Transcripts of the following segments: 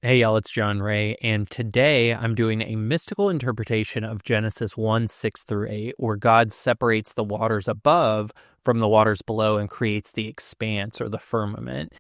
Hey y'all, it's Jon Ray, and today I'm doing a mystical interpretation of Genesis 1, 6 through 8, where God separates the waters above from the waters below and creates the expanse or the firmament.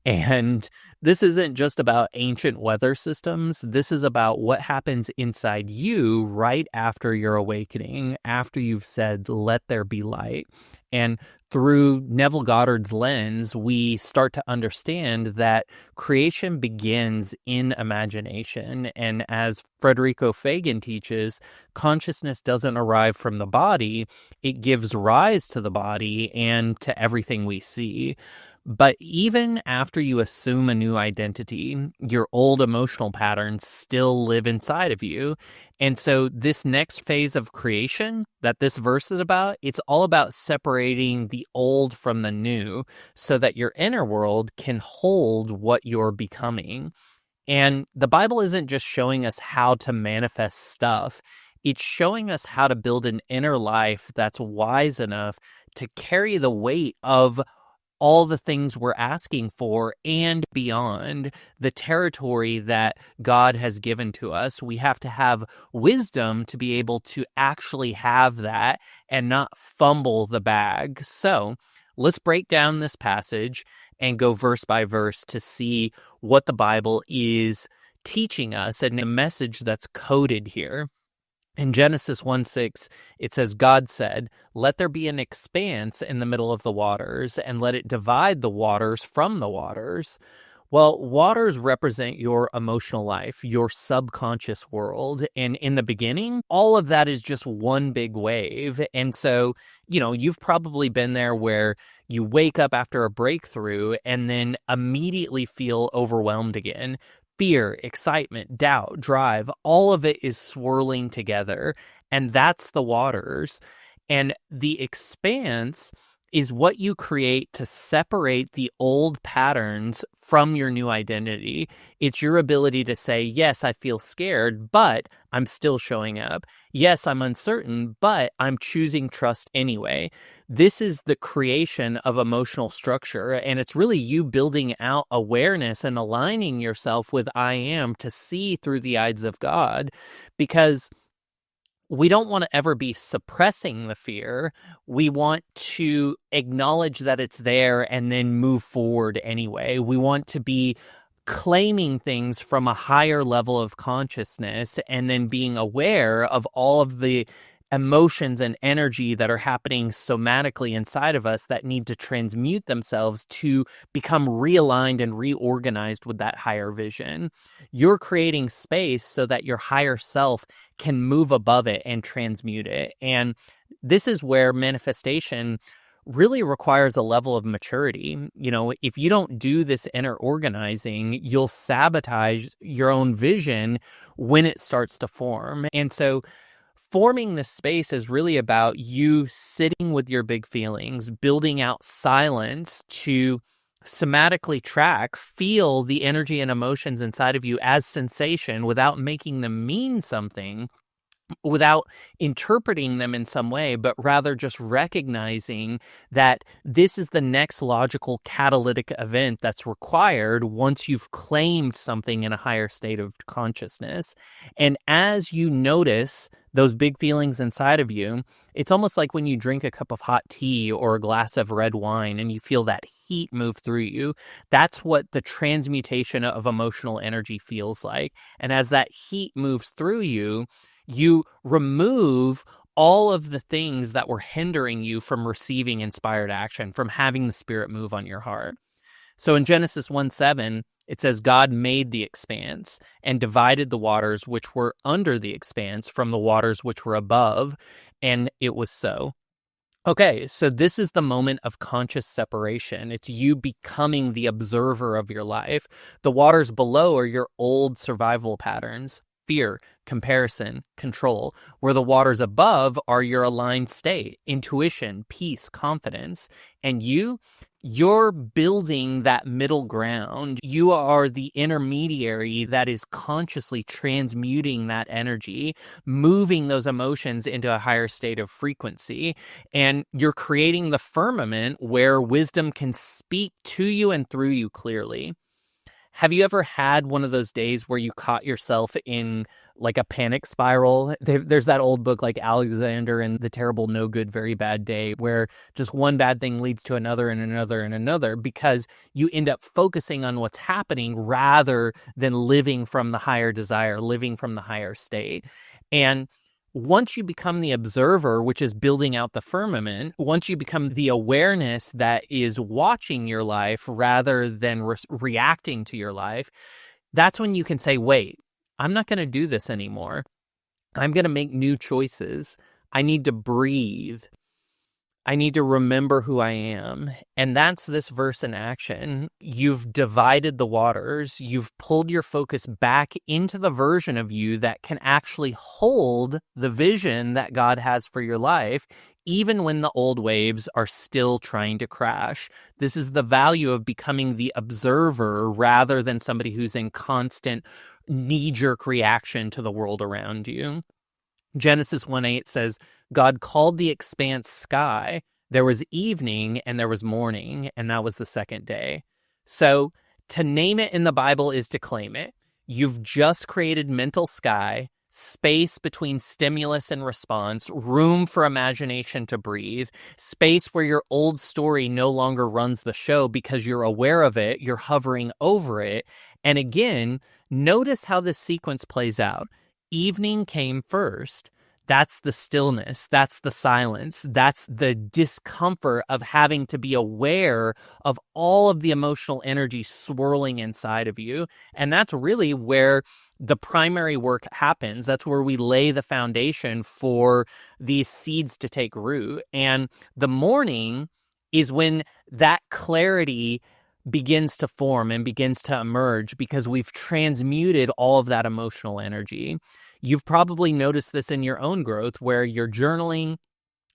And this isn't just about ancient weather systems. This is about what happens inside you right after your awakening, after you've said, let there be light. And through Neville Goddard's lens, we start to understand that creation begins in imagination. And as Federico Fagan teaches, consciousness doesn't arrive from the body. It gives rise to the body and to everything we see. But even after you assume a new identity, your old emotional patterns still live inside of you. And so this next phase of creation that this verse is about, it's all about separating the old from the new so that your inner world can hold what you're becoming. And the Bible isn't just showing us how to manifest stuff. It's showing us how to build an inner life that's wise enough to carry the weight of all the things we're asking for and beyond, the territory that God has given to us. We have to have wisdom to be able to actually have that and not fumble the bag. So let's break down this passage and go verse by verse to see what the Bible is teaching us and the message that's coded here. In Genesis 1:6, it says, God said, let there be an expanse in the middle of the waters, and let it divide the waters from the waters. Well, waters represent your emotional life, your subconscious world. And in the beginning, all of that is just one big wave. And so, you've probably been there where you wake up after a breakthrough and then immediately feel overwhelmed again. Fear, excitement, doubt, drive, all of it is swirling together. And that's the waters. And the expanse is what you create to separate the old patterns from your new identity. It's your ability to say, yes, I feel scared, but I'm still showing up. Yes, I'm uncertain, but I'm choosing trust anyway. This is the creation of emotional structure, and it's really you building out awareness and aligning yourself with I am to see through the eyes of God, because we don't want to ever be suppressing the fear. We want to acknowledge that it's there and then move forward anyway. We want to be claiming things from a higher level of consciousness and then being aware of all of the emotions and energy that are happening somatically inside of us that need to transmute themselves to become realigned and reorganized with that higher vision. You're creating space so that your higher self can move above it and transmute it. And this is where manifestation really requires a level of maturity. If you don't do this inner organizing, you'll sabotage your own vision when it starts to form. And so forming this space is really about you sitting with your big feelings, building out silence to somatically track, feel the energy and emotions inside of you as sensation without making them mean something, without interpreting them in some way, but rather just recognizing that this is the next logical catalytic event that's required once you've claimed something in a higher state of consciousness. And as you notice those big feelings inside of you, it's almost like when you drink a cup of hot tea or a glass of red wine and you feel that heat move through you. That's what the transmutation of emotional energy feels like. And as that heat moves through you, you remove all of the things that were hindering you from receiving inspired action, from having the Spirit move on your heart. So in Genesis 1:7, it says, God made the expanse and divided the waters which were under the expanse from the waters which were above, and it was so. Okay, so this is the moment of conscious separation. It's you becoming the observer of your life. The waters below are your old survival patterns. Fear, comparison, control, where the waters above are your aligned state, intuition, peace, confidence, and you You're building that middle ground. You are the intermediary that is consciously transmuting that energy, moving those emotions into a higher state of frequency. And you're creating the firmament where wisdom can speak to you and through you clearly. Have you ever had one of those days where you caught yourself in like a panic spiral? There's that old book like Alexander and the Terrible No Good Very Bad Day, where just one bad thing leads to another and another and another, because you end up focusing on what's happening rather than living from the higher desire, living from the higher state. And once you become the observer, which is building out the firmament, once you become the awareness that is watching your life rather than reacting to your life, that's when you can say, wait, I'm not going to do this anymore. I'm going to make new choices. I need to breathe. I need to remember who I am. And that's this verse in action. You've divided the waters. You've pulled your focus back into the version of you that can actually hold the vision that God has for your life, even when the old waves are still trying to crash. This is the value of becoming the observer rather than somebody who's in constant knee-jerk reaction to the world around you. Genesis 1:8 says, God called the expanse sky. There was evening and there was morning, and that was the second day. So to name it in the Bible is to claim it. You've just created mental sky, space between stimulus and response, room for imagination to breathe, space where your old story no longer runs the show because you're aware of it, you're hovering over it. And again, notice how this sequence plays out. Evening came first. That's the stillness. That's the silence. That's the discomfort of having to be aware of all of the emotional energy swirling inside of you. And that's really where the primary work happens. That's where we lay the foundation for these seeds to take root. And the morning is when that clarity begins to form and begins to emerge because we've transmuted all of that emotional energy. You've probably noticed this in your own growth where you're journaling,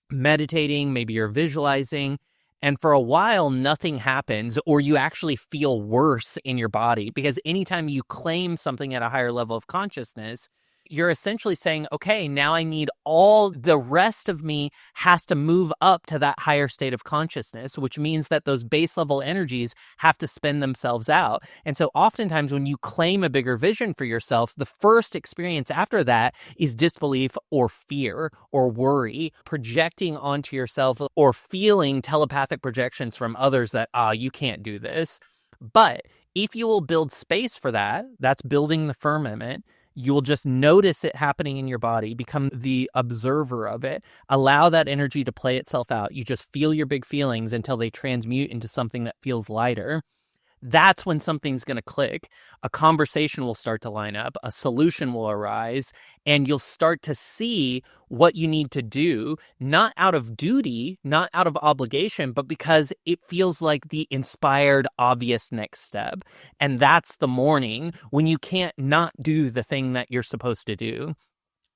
meditating, maybe you're visualizing, and for a while nothing happens, or you actually feel worse in your body, because anytime you claim something at a higher level of consciousness, you're essentially saying, okay, now I need all the rest of me has to move up to that higher state of consciousness, which means that those base level energies have to spin themselves out. And so oftentimes when you claim a bigger vision for yourself, the first experience after that is disbelief or fear or worry, projecting onto yourself or feeling telepathic projections from others that, you can't do this. But if you will build space for that, that's building the firmament. You'll just notice it happening in your body, become the observer of it, allow that energy to play itself out. You just feel your big feelings until they transmute into something that feels lighter. That's when something's going to click. A conversation will start to line up, a solution will arise, and you'll start to see what you need to do, not out of duty, not out of obligation, but because it feels like the inspired, obvious next step. And that's the morning when you can't not do the thing that you're supposed to do.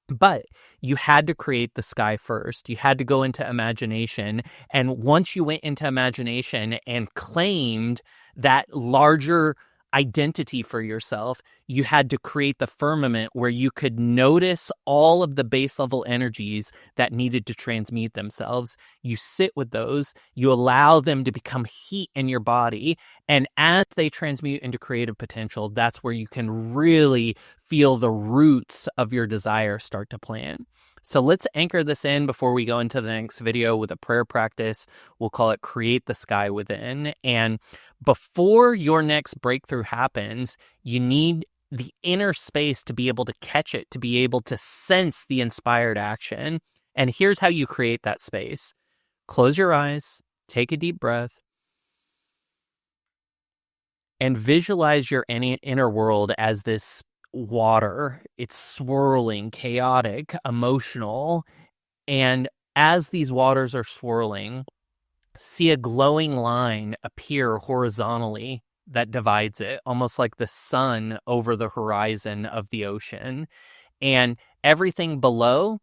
But you had to create the sky first. You had to go into imagination. And once you went into imagination and claimed that larger identity for yourself, you had to create the firmament where you could notice all of the base level energies that needed to transmute themselves. You sit with those, you allow them to become heat in your body. And as they transmute into creative potential, that's where you can really feel the roots of your desire start to plant. So let's anchor this in before we go into the next video with a prayer practice. We'll call it Create the Sky Within. And before your next breakthrough happens, you need the inner space to be able to catch it, to be able to sense the inspired action. And here's how you create that space. Close your eyes, take a deep breath, and visualize your inner world as this water. It's swirling, chaotic, emotional. And as these waters are swirling, see a glowing line appear horizontally that divides it, almost like the sun over the horizon of the ocean. And everything below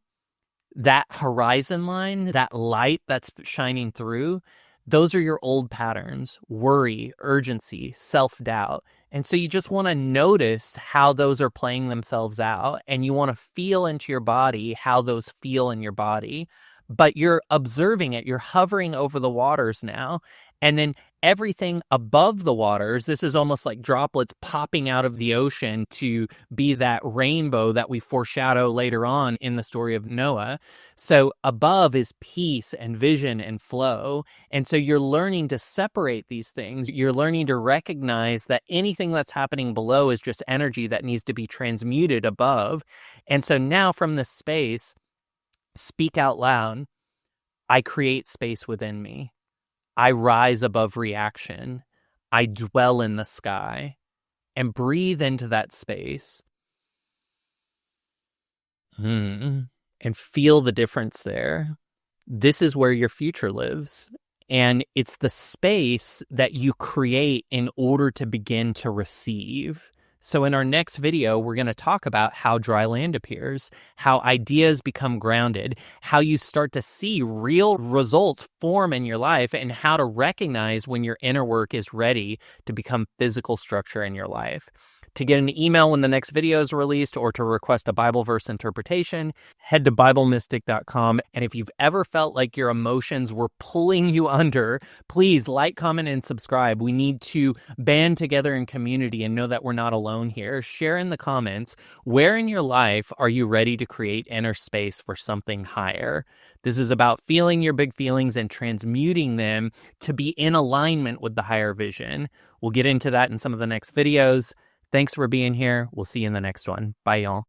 that horizon line, that light that's shining through, Those are your old patterns: worry, urgency, self-doubt. And so you just want to notice how those are playing themselves out, and you want to feel into your body how those feel in your body. But you're observing it, you're hovering over the waters now. And then everything above the waters, this is almost like droplets popping out of the ocean to be that rainbow that we foreshadow later on in the story of Noah. So above is peace and vision and flow. And so you're learning to separate these things. You're learning to recognize that anything that's happening below is just energy that needs to be transmuted above. And so now from this space, speak out loud. I create space within me. I rise above reaction. I dwell in the sky. And breathe into that space. And feel the difference there. This is where your future lives. And it's the space that you create in order to begin to receive. So in our next video, we're going to talk about how dry land appears, how ideas become grounded, how you start to see real results form in your life, and how to recognize when your inner work is ready to become physical structure in your life. To get an email when the next video is released or to request a Bible verse interpretation, head to BibleMystic.com. And if you've ever felt like your emotions were pulling you under, please like, comment, and subscribe. We need to band together in community and know that we're not alone here. Share in the comments, where in your life are you ready to create inner space for something higher? This is about feeling your big feelings and transmuting them to be in alignment with the higher vision. We'll get into that in some of the next videos. Thanks for being here. We'll see you in the next one. Bye, y'all.